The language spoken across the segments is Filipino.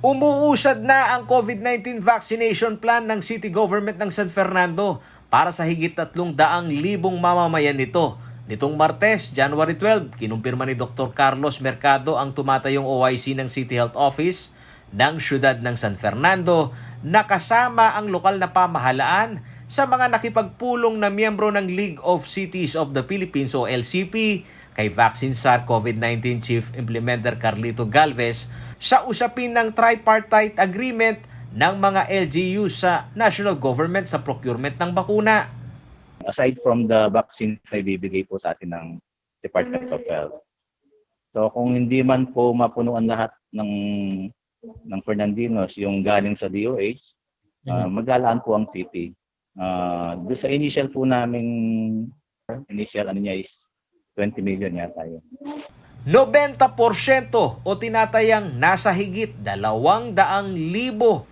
Umuusad na ang COVID-19 vaccination plan ng City Government ng San Fernando para sa higit 300,000 mamamayan nito. Nitong Martes, January 12, kinumpirma ni Dr. Carlos Mercado ang tumatayong OIC ng City Health Office ng siyudad ng San Fernando na kasama ang lokal na pamahalaan sa mga nakipagpulong na miyembro ng League of Cities of the Philippines o LCP kay Vaccine SAR COVID-19 Chief Implementer Carlito Galvez sa usapin ng tripartite agreement ng mga LGU sa national government sa procurement ng bakuna. Aside from the vaccine na ibibigay po sa atin ng Department of Health. So kung hindi man po mapunuan lahat ng Fernandinos yung galing sa DOH, maglalaan po ang city. Doon sa initial po namin, initial niya is 20 million yata yun. 90% o tinatayang nasa higit 200,000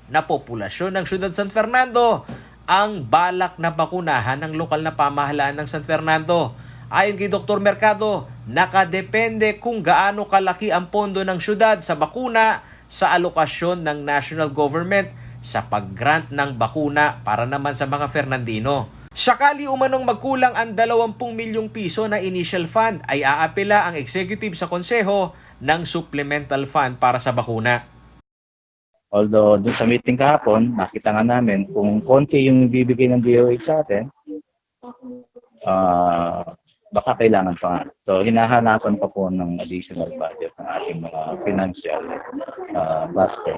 na populasyon ng siyudad San Fernando ang balak na bakunahan ng lokal na pamahalaan ng San Fernando. Ayon kay Dr. Mercado, nakadepende kung gaano kalaki ang pondo ng siyudad sa bakuna sa alokasyon ng national government sa pag-grant ng bakuna para naman sa mga Fernandino. Sakali umanong magkulang ang 20 milyong piso na initial fund ay aapela ang executive sa konseho ng supplemental fund para sa bakuna. Although dun sa meeting kahapon, nakita nga namin kung konti yung bibigay ng DOH sa atin, baka kailangan pa. So hinahanapan pa po ng additional budget ng ating mga financial cluster.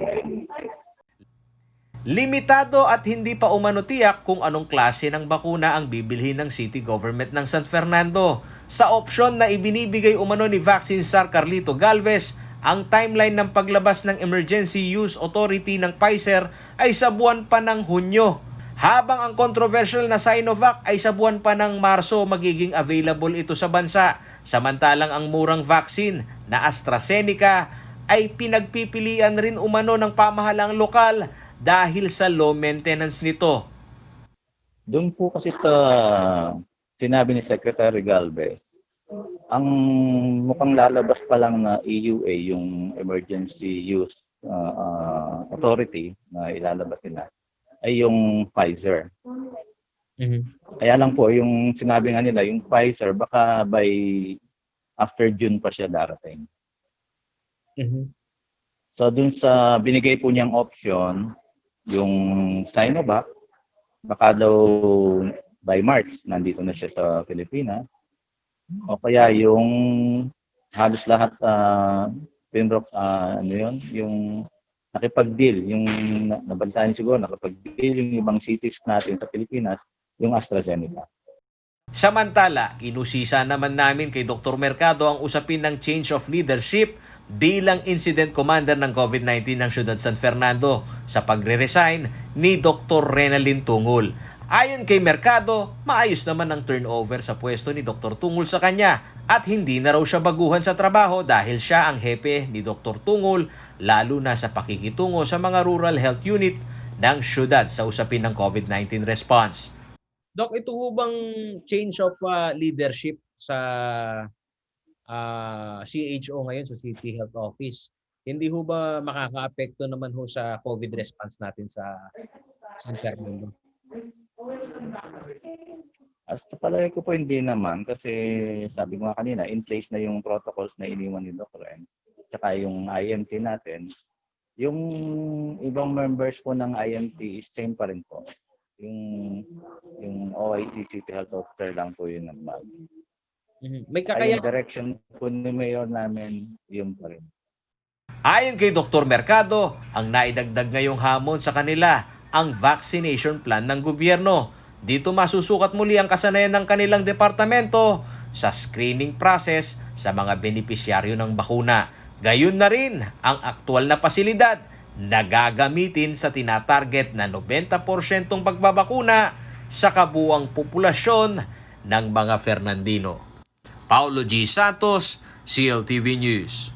Limitado at hindi pa umano tiyak kung anong klase ng bakuna ang bibilhin ng City Government ng San Fernando. Sa opsyon na ibinibigay umano ni Vaccine SAR Carlito Galvez, ang timeline ng paglabas ng Emergency Use Authority ng Pfizer ay sa buwan pa ng Hunyo. Habang ang controversial na Sinovac ay sa buwan pa ng Marso magiging available ito sa bansa. Samantalang ang murang vaccine na AstraZeneca ay pinagpipilian rin umano ng pamahalang lokal dahil sa low maintenance nito. Doon po kasi sa sinabi ni Secretary Galvez, ang mukhang lalabas pa lang na EUA, yung Emergency Use Authority na ilalabas nila, ay yung Pfizer. Kaya lang po, yung sinabi nga nila, yung Pfizer, baka by after June pa siya darating. So dun sa binigay po niyang option, yung Sinovac, baka daw by March, nandito na siya sa Pilipinas. O kaya yung halos lahat, yung nakipag-deal, yung nabantayan siguro, nakipag-deal yung ibang cities natin sa Pilipinas, yung AstraZeneca. Samantala, inusisa naman namin kay Dr. Mercado ang usapin ng change of leadership bilang incident commander ng COVID-19 ng siyudad San Fernando sa pagre-resign ni Dr. Renalyn Tungol. Ayon kay Mercado, maayos naman ang turnover sa pwesto ni Dr. Tungol sa kanya at hindi na raw siya baguhan sa trabaho dahil siya ang hepe ni Dr. Tungol lalo na sa pakikitungo sa mga rural health unit ng siyudad sa usapin ng COVID-19 response. Doc, ito ho bang change of leadership sa CHO ngayon sa City Health Office, hindi ho ba makaka-apekto naman ho sa COVID response natin sa San Fernando? As sa palagay ko po hindi naman kasi sabi ko nga kanina, in place na yung protocols na iniwan ni Dr. Ren. Tsaka yung IMT natin, yung ibang members po ng IMT is same pa rin po. Yung OIC City Health Officer lang po yun nagbago. May Yung direction po ni Mayor namin, yun pa rin. Ayon kay Dr. Mercado, ang naidagdag ngayong hamon sa kanila ang vaccination plan ng gobyerno. Dito masusukat muli ang kasanayan ng kanilang departamento sa screening process sa mga benepisyaryo ng bakuna. Gayon na rin ang aktual na pasilidad na gagamitin sa tinatarget na 90% pagbabakuna sa kabuuang populasyon ng mga Fernandino. Paulo G. Santos, CLTV News.